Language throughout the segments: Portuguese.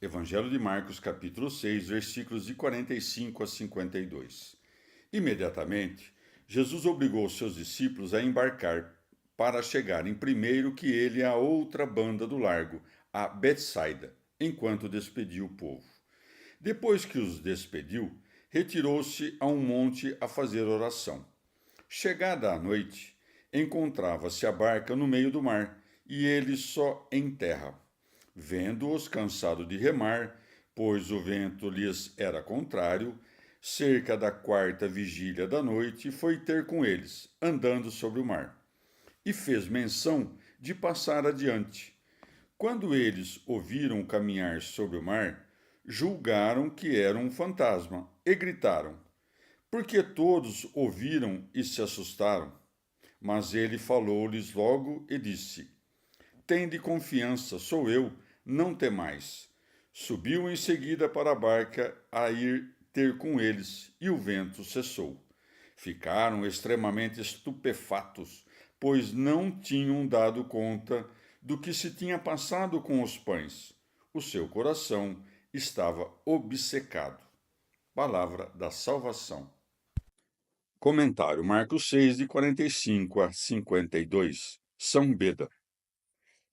Evangelho de Marcos, capítulo 6, versículos de 45 a 52. Imediatamente, Jesus obrigou seus discípulos a embarcar para chegarem primeiro que ele à outra banda do largo, a Betsaida, enquanto despedia o povo. Depois que os despediu, retirou-se a um monte a fazer oração. Chegada a noite, encontrava-se a barca no meio do mar, e ele só em terra. Vendo-os cansado de remar, pois o vento lhes era contrário, cerca da quarta vigília da noite, foi ter com eles, andando sobre o mar. E fez menção de passar adiante. Quando eles ouviram caminhar sobre o mar, julgaram que era um fantasma e gritaram, porque todos ouviram e se assustaram. Mas ele falou-lhes logo e disse: Tende confiança, sou eu, não temais. Subiu em seguida para a barca a ir ter com eles, e o vento cessou. Ficaram extremamente estupefatos, pois não tinham dado conta do que se tinha passado com os pães. O seu coração estava obcecado. Palavra da salvação. Comentário Marcos 6, de 45 a 52. São Beda.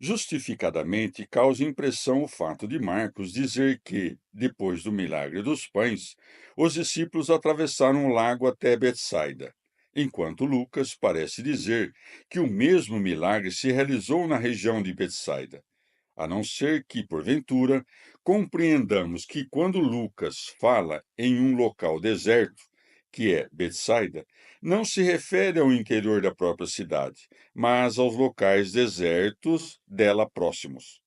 Justificadamente, causa impressão o fato de Marcos dizer que, depois do milagre dos pães, os discípulos atravessaram o lago até Betsaida, enquanto Lucas parece dizer que o mesmo milagre se realizou na região de Betsaida. A não ser que, porventura, compreendamos que quando Lucas fala em um local deserto, que é Betsaida, não se refere ao interior da própria cidade, mas aos locais desertos dela próximos.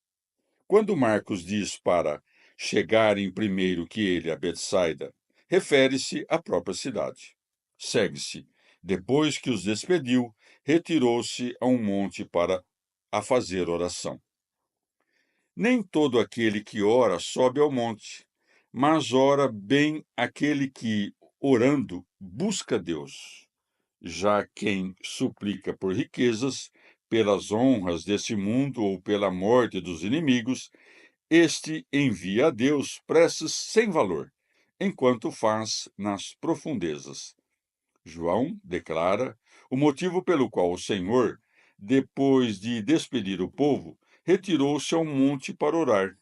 Quando Marcos diz para chegarem primeiro que ele a Betsaida, refere-se à própria cidade. Segue-se. Depois que os despediu, retirou-se a um monte para a fazer oração. Nem todo aquele que ora sobe ao monte, mas ora bem aquele que, orando, busca Deus. Já quem suplica por riquezas, pelas honras desse mundo ou pela morte dos inimigos, este envia a Deus preces sem valor, enquanto faz nas profundezas. João declara o motivo pelo qual o Senhor, depois de despedir o povo, retirou-se a um monte para orar.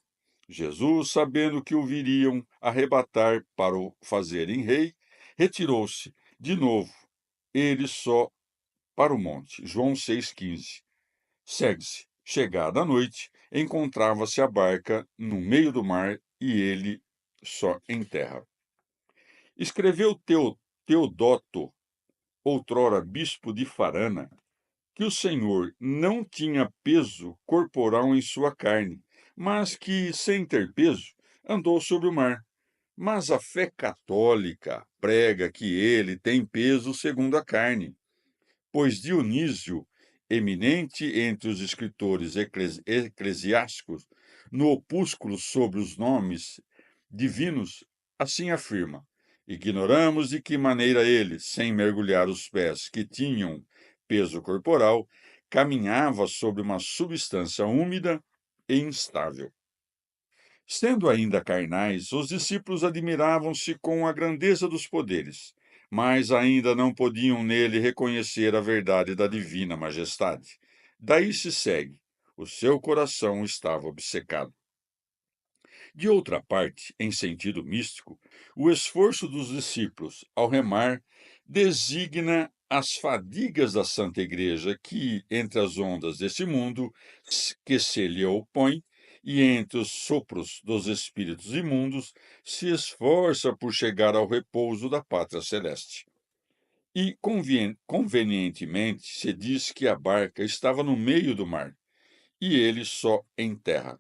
Jesus, sabendo que o viriam arrebatar para o fazerem rei, retirou-se de novo, ele só para o monte. João 6,15. Segue-se. Chegada a noite, encontrava-se a barca no meio do mar e ele só em terra. Escreveu Teodoto, outrora bispo de Farana, que o Senhor não tinha peso corporal em sua carne, mas que, sem ter peso, andou sobre o mar. Mas a fé católica prega que ele tem peso segundo a carne, pois Dionísio, eminente entre os escritores eclesiásticos, no opúsculo sobre os nomes divinos, assim afirma: Ignoramos de que maneira ele, sem mergulhar os pés que tinham peso corporal, caminhava sobre uma substância úmida e instável. Sendo ainda carnais, os discípulos admiravam-se com a grandeza dos poderes, mas ainda não podiam nele reconhecer a verdade da divina majestade. Daí se segue: o seu coração estava obcecado. De outra parte, em sentido místico, o esforço dos discípulos ao remar designa as fadigas da Santa Igreja que, entre as ondas desse mundo que se lhe opõe e entre os sopros dos espíritos imundos, se esforça por chegar ao repouso da pátria celeste. E convenientemente se diz que a barca estava no meio do mar e ele só em terra.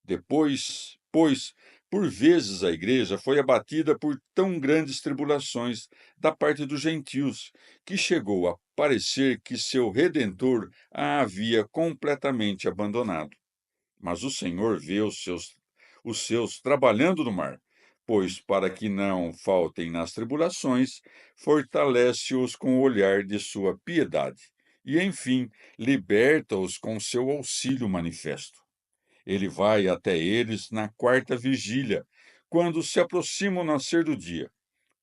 Depois, pois, por vezes a igreja foi abatida por tão grandes tribulações da parte dos gentios, que chegou a parecer que seu Redentor a havia completamente abandonado. Mas o Senhor vê os seus trabalhando no mar, pois, para que não faltem nas tribulações, fortalece-os com o olhar de sua piedade, e, enfim, liberta-os com seu auxílio manifesto. Ele vai até eles na quarta vigília, quando se aproxima o nascer do dia.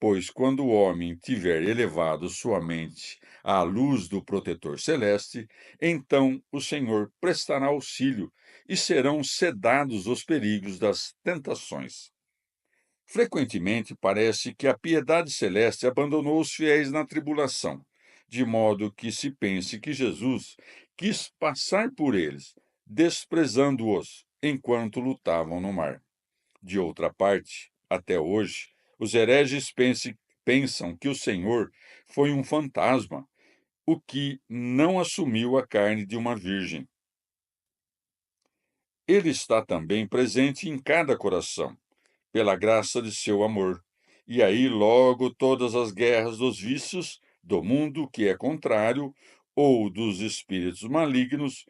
Pois quando o homem tiver elevado sua mente à luz do protetor celeste, então o Senhor prestará auxílio e serão sedados os perigos das tentações. Frequentemente parece que a piedade celeste abandonou os fiéis na tribulação, de modo que se pense que Jesus quis passar por eles, desprezando-os enquanto lutavam no mar. De outra parte, até hoje, os hereges pensam que o Senhor foi um fantasma, o que não assumiu a carne de uma virgem. Ele está também presente em cada coração, pela graça de seu amor. E aí, logo, todas as guerras dos vícios, do mundo que é contrário, ou dos espíritos malignos,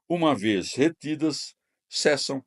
uma vez retidas, cessam